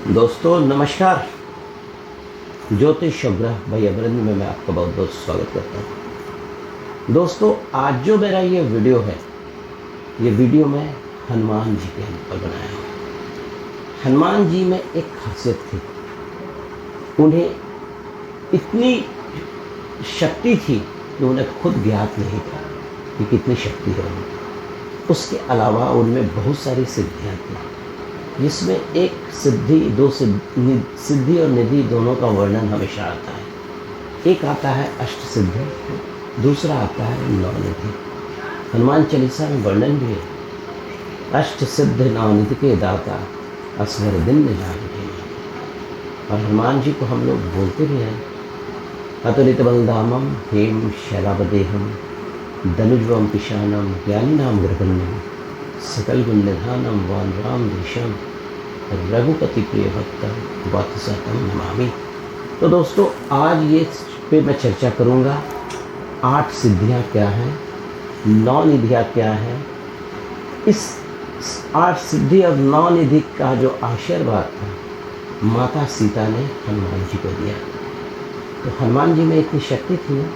दोस्तों नमस्कार। ज्योतिष ग्रह भाई अवरंज में मैं आपका बहुत बहुत स्वागत करता हूँ। दोस्तों आज जो मेरा ये वीडियो है, ये वीडियो मैं हनुमान जी के ऊपर बनाया हूँ। हनुमान जी में एक खासियत थी, उन्हें इतनी शक्ति थी कि उन्हें खुद ज्ञात नहीं था कि कितनी शक्ति है उनमें। उसके अलावा उनमें बहुत सारी सिद्धियाँ थी, जिसमें एक सिद्धि, दो सिद्धि और निधि दोनों का वर्णन हमेशा आता है। एक आता है अष्ट सिद्धि, दूसरा आता है नौ निधि। हनुमान चालीसा में वर्णन भी है, अष्ट सिद्ध नौ निधि के दाता असवर दिन जाने। और हनुमान जी को हम लोग बोलते भी हैं अतुलित बलधामम हेम शैलावदेहम धनुजवम पिशानम ज्ञानिनाम गृहन्यम सकल गुण निधानम वान राम देशम रघुपति प्रिय भक्त वत्सतम नमामि। तो दोस्तों आज ये पे मैं चर्चा करूँगा 8 सिद्धियाँ क्या हैं, 9 निधियाँ क्या हैं। इस 8 सिद्धि और 9 निधि का जो आशीर्वाद था माता सीता ने हनुमान जी को दिया। तो हनुमान जी में इतनी शक्ति थी ना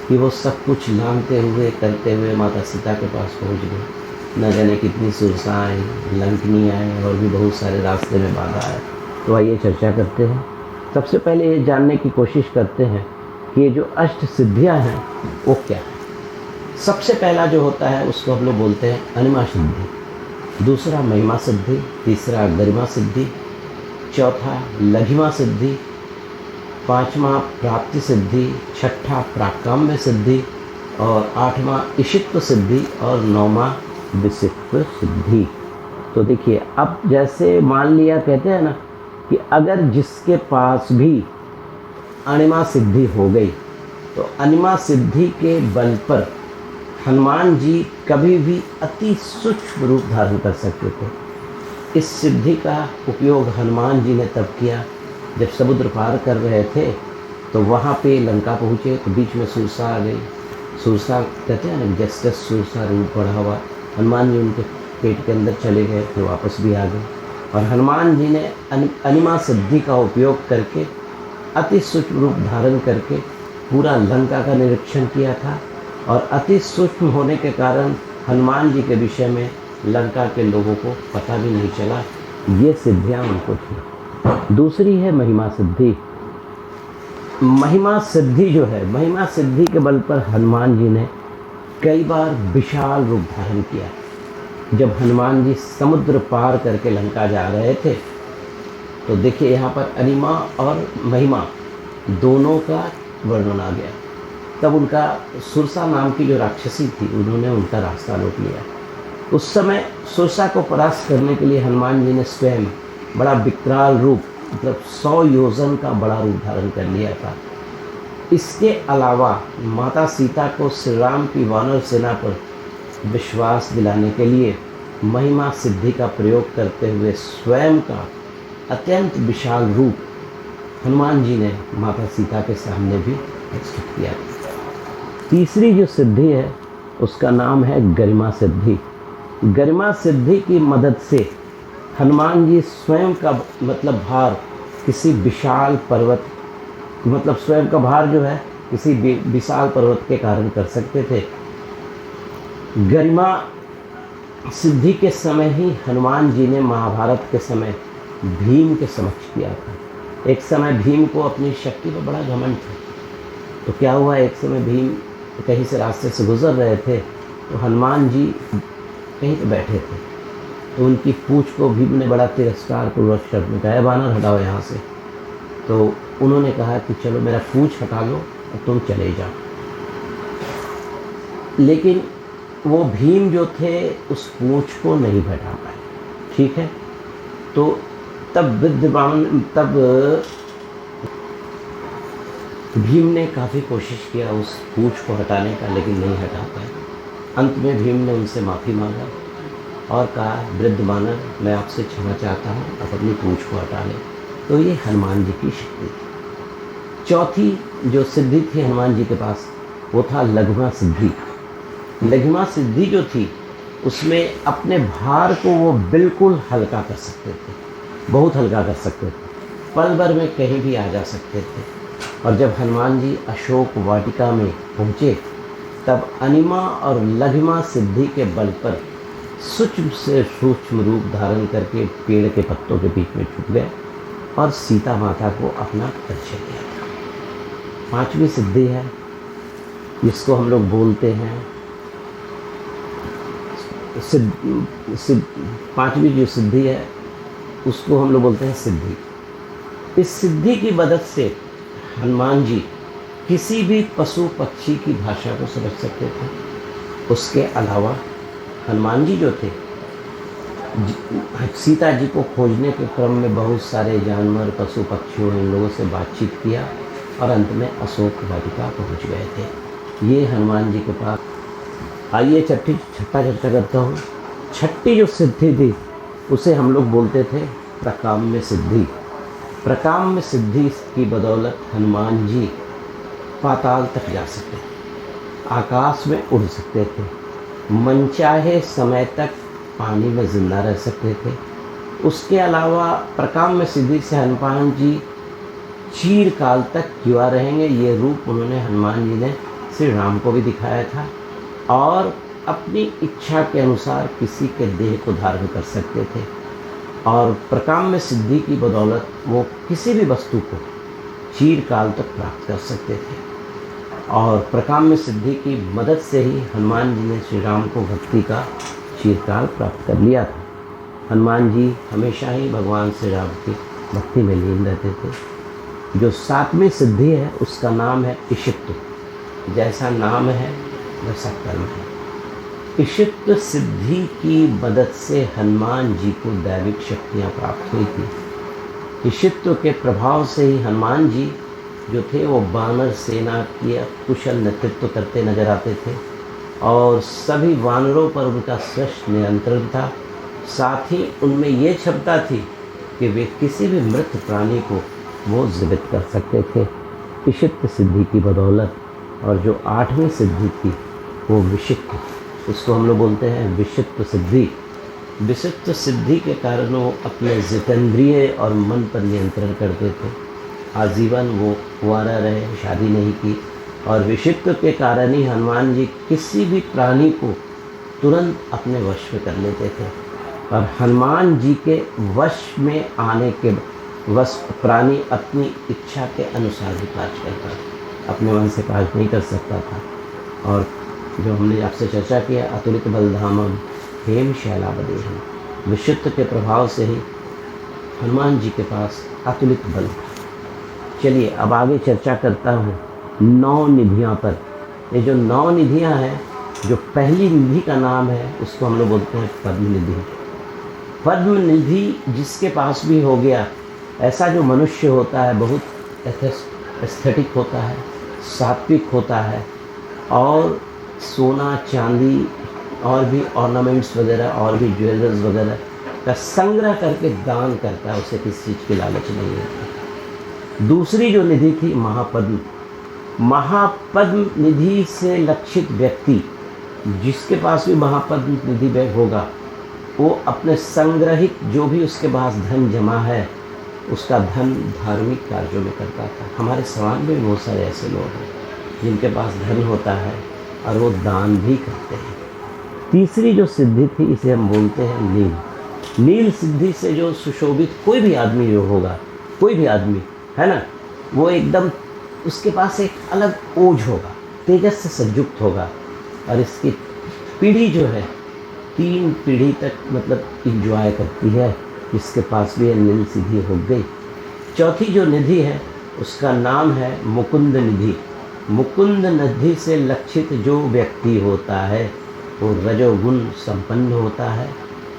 कि वो सब कुछ लांघते हुए करते हुए माता सीता के पास पहुँच गए। न जाने कितनी सुरसा आई, लंकनी आए और भी बहुत सारे रास्ते में बाधा आए। तो आइए चर्चा करते हैं। सबसे पहले ये जानने की कोशिश करते हैं कि ये जो अष्ट सिद्धियां हैं वो क्या है। सबसे पहला जो होता है उसको हम लोग बोलते हैं अनिमा सिद्धि, दूसरा महिमा सिद्धि, तीसरा गरिमा सिद्धि, चौथा लघिमा सिद्धि, पाँचवा प्राप्ति सिद्धि, छठा प्राकाम्य सिद्धि और 8वां इशित्व सिद्धि और 9वां विशित्व सिद्धि। तो देखिए, अब जैसे मान लिया कहते हैं ना कि अगर जिसके पास भी अणिमा सिद्धि हो गई तो अनिमा सिद्धि के बल पर हनुमान जी कभी भी अति सूक्ष्म रूप धारण कर सकते थे। इस सिद्धि का उपयोग हनुमान जी ने तब किया जब समुद्र पार कर रहे थे। तो वहाँ पे लंका पहुँचे तो बीच में सुरसा आ गई। सुरसा कहते हैं ना, जैसे सुरसा रूप बढ़ा हुआ, हनुमान जी उनके पेट के अंदर चले गए, फिर वापस भी आ गए। और हनुमान जी ने अनिमा सिद्धि का उपयोग करके अति सूक्ष्म रूप धारण करके पूरा लंका का निरीक्षण किया था। और अति सूक्ष्म होने के कारण हनुमान जी के विषय में लंका के लोगों को पता भी नहीं चला। ये सिद्धियाँ उनको थी। दूसरी है महिमा सिद्धि। महिमा सिद्धि जो है, महिमा सिद्धि के बल पर हनुमान जी ने कई बार विशाल रूप धारण किया। जब हनुमान जी समुद्र पार करके लंका जा रहे थे तो देखिए यहाँ पर अनिमा और महिमा दोनों का वर्णन आ गया। तब उनका सुरसा नाम की जो राक्षसी थी उन्होंने उनका रास्ता रोक लिया। उस समय सुरसा को परास्त करने के लिए हनुमान जी ने स्वयं बड़ा विकराल रूप, मतलब 100 योजन का बड़ा रूप धारण कर लिया था। इसके अलावा माता सीता को श्री राम की वानर सेना पर विश्वास दिलाने के लिए महिमा सिद्धि का प्रयोग करते हुए स्वयं का अत्यंत विशाल रूप हनुमान जी ने माता सीता के सामने भी प्रस्तुत किया। तीसरी जो सिद्धि है उसका नाम है गरिमा सिद्धि। गरिमा सिद्धि की मदद से हनुमान जी स्वयं का मतलब भार किसी विशाल पर्वत, मतलब स्वयं का भार जो है किसी विशाल पर्वत के कारण कर सकते थे। गरिमा सिद्धि के समय ही हनुमान जी ने महाभारत के समय भीम के समक्ष किया था। एक समय भीम को अपनी शक्ति पर बड़ा घमंड था। तो क्या हुआ, एक समय भीम कहीं से रास्ते से गुजर रहे थे तो हनुमान जी कहीं पर बैठे थे। तो उनकी पूँछ को भीम ने बड़ा तिरस्कार पूर्वक शब्द में कहा, बानर हटाओ यहाँ से। तो उन्होंने कहा कि चलो मेरा पूँछ हटा लो और तुम चले जाओ। लेकिन वो भीम जो थे उस पूँछ को नहीं हटा पाए। ठीक है, तो तब भीम ने काफ़ी कोशिश किया उस पूँछ को हटाने का, लेकिन नहीं हटा पाए। अंत में भीम ने उनसे माफ़ी मांगा और कहा, वृद्ध बानर मैं आपसे क्षमा चाहता हूँ, आप अपनी पूँछ को हटा लें। तो ये हनुमान जी की शक्ति थी। चौथी जो सिद्धि थी हनुमान जी के पास वो था लघिमा सिद्धि। लघिमा सिद्धि जो थी उसमें अपने भार को वो बिल्कुल हल्का कर सकते थे। बहुत हल्का कर सकते थे, पल भर में कहीं भी आ जा सकते थे। और जब हनुमान जी अशोक वाटिका में पहुँचे तब अनिमा और लघिमा सिद्धि के बल पर सूक्ष्म से सूक्ष्म रूप धारण करके पेड़ के पत्तों के बीच में छुप गए और सीता माता को अपना परिचय दिया था। पांचवी सिद्धि है जिसको हम लोग बोलते हैं पांचवी जो सिद्धि है उसको हम लोग बोलते हैं सिद्धि। इस सिद्धि की मदद से हनुमान जी किसी भी पशु पक्षी की भाषा को समझ सकते थे। उसके अलावा हनुमान जी जो थे सीता जी को खोजने के क्रम में बहुत सारे जानवर पशु पक्षियों इन लोगों से बातचीत किया और अंत में अशोक वाटिका पहुँच गए थे। ये हनुमान जी के पास। आइए छठा चर्चा करता हूँ। छठी जो सिद्धि थी उसे हम लोग बोलते थे प्रकाम्य सिद्धि। प्रकाम्य सिद्धि की बदौलत हनुमान जी पाताल तक जा सकते थे, आकाश में उड़ सकते थे, मनचाहे समय तक पानी में जिंदा रह सकते थे। उसके अलावा प्रकाम्य सिद्धि से हनुमान जी चीरकाल तक युवा रहेंगे। ये रूप उन्होंने हनुमान जी ने श्री राम को भी दिखाया था और अपनी इच्छा के अनुसार किसी के देह को धारण कर सकते थे। और प्रकाम्य सिद्धि की बदौलत वो किसी भी वस्तु को चीरकाल तक प्राप्त कर सकते थे। और प्रकाम्य सिद्धि की मदद से ही हनुमान जी ने श्री राम को भक्ति का चीरकाल प्राप्त कर लिया था। हनुमान जी हमेशा ही भगवान श्री राम की भक्ति में लीन रहते थे। जो सातवीं सिद्धि है उसका नाम है इशित्व। जैसा नाम है वैसा कर्म है। इशित्व सिद्धि की मदद से हनुमान जी को दैविक शक्तियाँ प्राप्त हुई थी। इशित्व के प्रभाव से ही हनुमान जी जो थे वो वानर सेना की कुशल नेतृत्व करते नजर आते थे और सभी वानरों पर उनका श्रेष्ठ नियंत्रण था। साथ ही उनमें ये क्षमता थी कि वे किसी भी मृत प्राणी को वो जीवित कर सकते थे इशित्व सिद्धि की बदौलत। और जो आठवीं सिद्धि थी वो विशित्व, उसको हम लोग बोलते हैं विशित्व सिद्धि। विशित्व सिद्धि के कारण वो अपने जितेंद्रिय और मन पर नियंत्रण करते थे। आजीवन वो कुंवारा रहे, शादी नहीं की। और विशित्व के कारण ही हनुमान जी किसी भी प्राणी को तुरंत अपने वश में कर लेते थे। और हनुमान जी के वश में आने के वश प्राणी अपनी इच्छा के अनुसार ही कार्य करता था, अपने मन से कार्य नहीं कर सकता था। और जो हमने आपसे चर्चा किया अतुलित बलधामम हेम शैलावदेहम, विशित्व के प्रभाव से ही हनुमान जी के पास अतुलित बल था। चलिए अब आगे चर्चा करता हूँ 9 निधियाँ पर। ये जो 9 निधियाँ हैं, जो पहली निधि का नाम है उसको हम लोग बोलते हैं पद्म निधि। पद्म निधि जिसके पास भी हो गया, ऐसा जो मनुष्य होता है बहुत एस्थेटिक होता है, सात्विक होता है और सोना चांदी और भी ऑर्नामेंट्स वगैरह और भी ज्वेलर्स वगैरह का संग्रह करके दान करता है, उसे किसी चीज़ की लालच नहीं है। दूसरी जो निधि थी महापद्म। महापद्म निधि से लक्षित व्यक्ति, जिसके पास भी महापद्म निधि बैग होगा, वो अपने संग्रहित जो भी उसके पास धन जमा है उसका धन धार्मिक कार्यों में करता था। हमारे समाज में भी बहुत सारे ऐसे लोग हैं जिनके पास धन होता है और वो दान भी करते हैं। तीसरी जो सिद्धि थी इसे हम बोलते हैं नील। नील सिद्धि से जो सुशोभित कोई भी आदमी जो होगा, कोई भी आदमी है ना, वो एकदम उसके पास एक अलग ओज होगा, तेजस से संयुक्त होगा। और इसकी पीढ़ी जो है 3 पीढ़ी तक मतलब इंजॉय करती है, जिसके पास भी नील सिद्धि हो गई। चौथी जो निधि है उसका नाम है मुकुंद निधि। मुकुंद निधि से लक्षित जो व्यक्ति होता है वो रजोगुण संपन्न होता है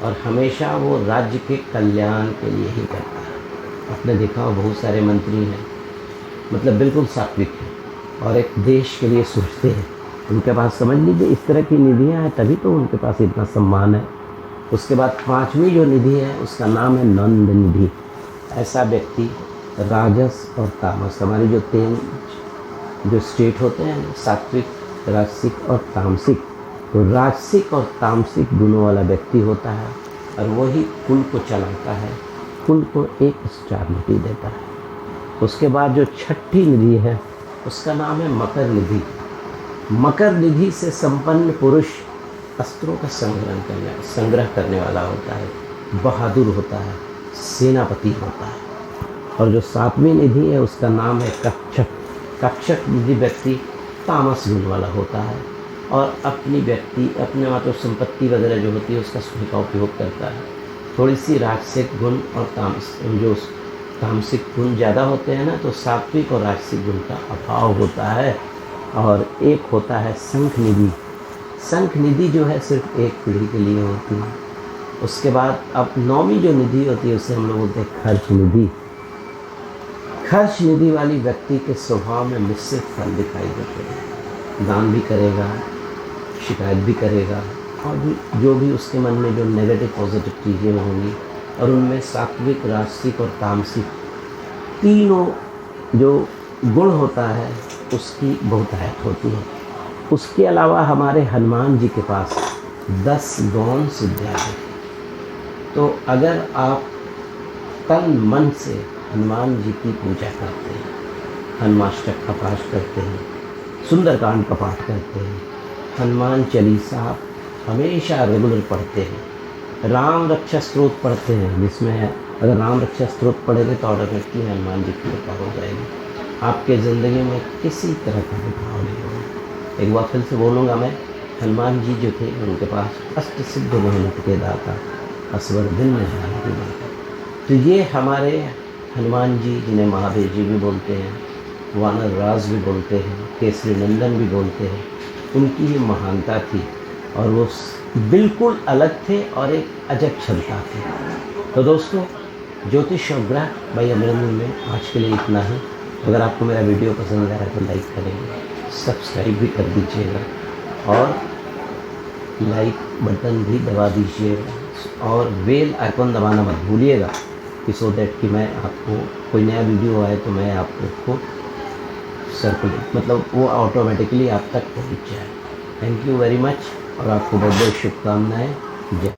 और हमेशा वो राज्य के कल्याण के लिए ही करता है। आपने देखा हो बहुत सारे मंत्री हैं, मतलब बिल्कुल सात्विक हैं और एक देश के लिए सोचते हैं। उनके पास समझ लीजिए इस तरह की निधियाँ हैं, तभी तो उनके पास इतना सम्मान है। उसके बाद 5वीं जो निधि है उसका नाम है नंद निधि। ऐसा व्यक्ति राजस और तामस, हमारी जो 3 जो स्टेट होते हैं, सात्विक, राजसिक और तामसिक, तो राजसिक और तामसिक दोनों वाला व्यक्ति होता है और वही कुल को चलाता है कुल को 1 स्टार निधि देता है। उसके बाद जो छठी निधि है उसका नाम है मकर निधि। मकर निधि से संपन्न पुरुष अस्त्रों का संग्रह करने वाला होता है, बहादुर होता है, सेनापति होता है। और जो 7वीं निधि है उसका नाम है कक्षक। कक्षक निधि व्यक्ति तामस गुण वाला होता है और अपने मतलब संपत्ति वगैरह जो होती है उसका सुख का उपयोग करता है। थोड़ी सी राजसिक गुण और तामसिक गुण ज़्यादा होते हैं ना, तो सात्विक और राजसिक गुण का अभाव होता है। और एक होता है शंख निधि। शंख निधि जो है सिर्फ एक पीढ़ी के लिए होती है। उसके बाद अब 9वीं जो निधि होती है उसे हम लोग बोलते हैं खर्च निधि। खर्च निधि वाली व्यक्ति के स्वभाव में मिश्रित फल दिखाई देते हैं। दान भी करेगा, शिकायत भी करेगा, और भी जो भी उसके मन में जो नेगेटिव पॉजिटिव चीज़ें होंगी, और उनमें सात्विक, राजसिक और तामसिक तीनों जो गुण होता है उसकी बहुतायत होती है। उसके अलावा हमारे हनुमान जी के पास 10 गौण सिद्धियाँ हैं। तो अगर आप तन मन से हनुमान जी की पूजा करते हैं, हनुमाष्टक का पाठ करते हैं, सुंदरकांड का पाठ करते हैं, हनुमान चालीसा हमेशा रेगुलर पढ़ते हैं, राम रक्षा स्तोत्र पढ़ते हैं, जिसमें अगर राम रक्षा स्तोत्र पढ़ेंगे तो ऑटोमेटिकली हनुमान जी की कृपा हो जाएगी। आपके ज़िंदगी में किसी तरह का विभाव नहीं होगा। एक बार फिर से बोलूँगा मैं, हनुमान जी जो थे उनके पास अष्ट सिद्ध मेहनत के दाता, असवर दिन में जानकी माता। तो ये हमारे हनुमान जी, जिन्हें महावीर जी भी बोलते हैं, वानर राज भी बोलते हैं, केसरी नंदन भी बोलते हैं, उनकी ही महानता थी और वो बिल्कुल अलग थे और एक अजब क्षमता थी। तो दोस्तों, ज्योतिष और ग्रह भाई अमरेंद्र में आज के लिए इतना ही। अगर आपको मेरा वीडियो पसंद आया तो लाइक करेंगे, सब्सक्राइब भी कर दीजिएगा और लाइक बटन भी दबा दीजिएगा और बेल आइकन दबाना मत भूलिएगा, कि सो दैट कि मैं आपको कोई नया वीडियो आए तो मैं आपको सर्कुलेट मतलब वो ऑटोमेटिकली आप तक पहुंच जाए। थैंक यू वेरी मच और आपको बहुत बहुत शुभकामनाएं। जय